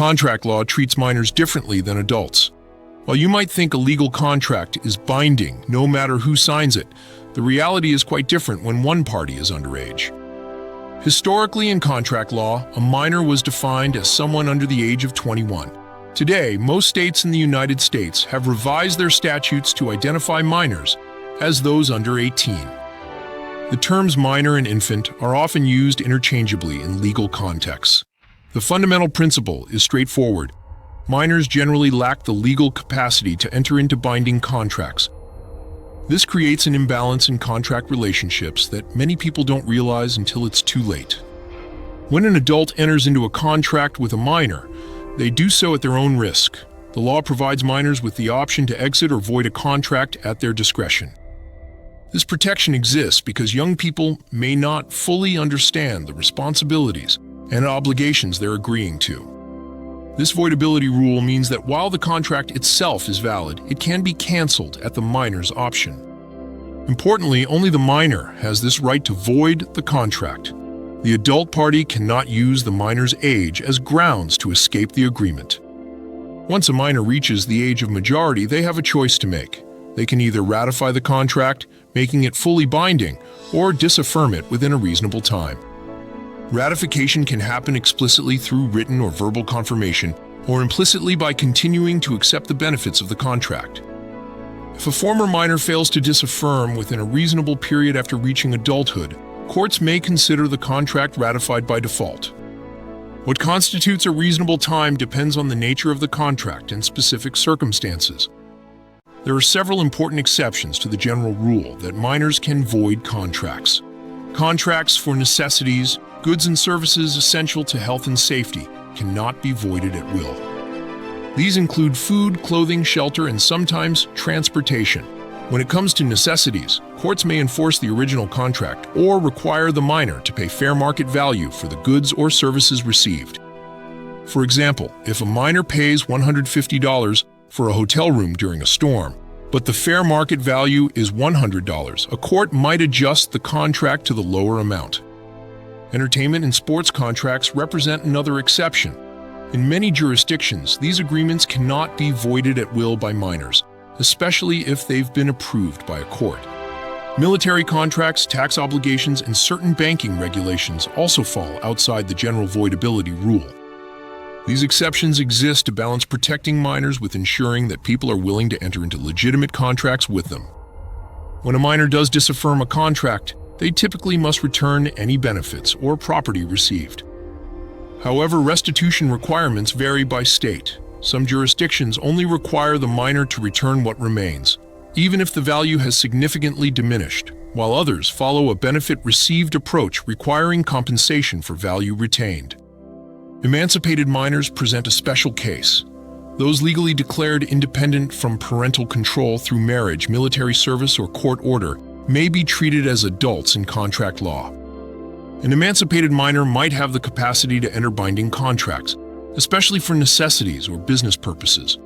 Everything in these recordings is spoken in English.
Contract law treats minors differently than adults. While you might think a legal contract is binding no matter who signs it, the reality is quite different when one party is underage. Historically, in contract law, a minor was defined as someone under the age of 21. Today, most states in the United States have revised their statutes to identify minors as those under 18. The terms minor and infant are often used interchangeably in legal contexts. The fundamental principle is straightforward. Minors generally lack the legal capacity to enter into binding contracts. This creates an imbalance in contract relationships that many people don't realize until it's too late. When an adult enters into a contract with a minor, they do so at their own risk. The law provides minors with the option to exit or void a contract at their discretion. This protection exists because young people may not fully understand the responsibilities and obligations they're agreeing to. This voidability rule means that while the contract itself is valid, it can be canceled at the minor's option. Importantly, only the minor has this right to void the contract. The adult party cannot use the minor's age as grounds to escape the agreement. Once a minor reaches the age of majority, they have a choice to make. They can either ratify the contract, making it fully binding, or disaffirm it within a reasonable time. Ratification can happen explicitly through written or verbal confirmation, or implicitly by continuing to accept the benefits of the contract. If a former minor fails to disaffirm within a reasonable period after reaching adulthood, courts may consider the contract ratified by default. What constitutes a reasonable time depends on the nature of the contract and specific circumstances. There are several important exceptions to the general rule that minors can void contracts. Contracts for necessities, goods and services essential to health and safety cannot be voided at will. These include food, clothing, shelter, and sometimes transportation. When it comes to necessities, courts may enforce the original contract or require the minor to pay fair market value for the goods or services received. For example, if a minor pays $150 for a hotel room during a storm, but the fair market value is $100, a court might adjust the contract to the lower amount. Entertainment and sports contracts represent another exception. In many jurisdictions, these agreements cannot be voided at will by minors, especially if they've been approved by a court. Military contracts, tax obligations, and certain banking regulations also fall outside the general voidability rule. These exceptions exist to balance protecting minors with ensuring that people are willing to enter into legitimate contracts with them. When a minor does disaffirm a contract, they typically must return any benefits or property received. However, restitution requirements vary by state. Some jurisdictions only require the minor to return what remains, even if the value has significantly diminished, while others follow a benefit-received approach requiring compensation for value retained. Emancipated minors present a special case. Those legally declared independent from parental control through marriage, military service, or court order may be treated as adults in contract law. An emancipated minor might have the capacity to enter binding contracts, especially for necessities or business purposes.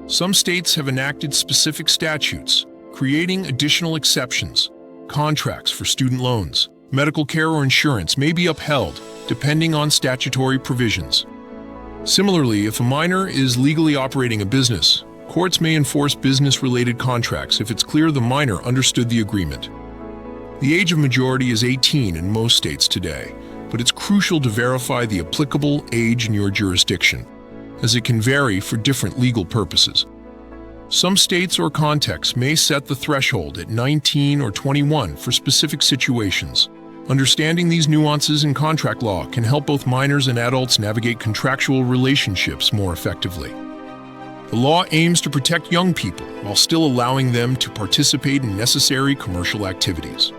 Some states have enacted specific statutes, creating additional exceptions. Contracts for student loans, medical care, or insurance may be upheld, depending on statutory provisions. Similarly, if a minor is legally operating a business, courts may enforce business-related contracts if it's clear the minor understood the agreement. The age of majority is 18 in most states today, but it's crucial to verify the applicable age in your jurisdiction, as it can vary for different legal purposes. Some states or contexts may set the threshold at 19 or 21 for specific situations. Understanding these nuances in contract law can help both minors and adults navigate contractual relationships more effectively. The law aims to protect young people while still allowing them to participate in necessary commercial activities.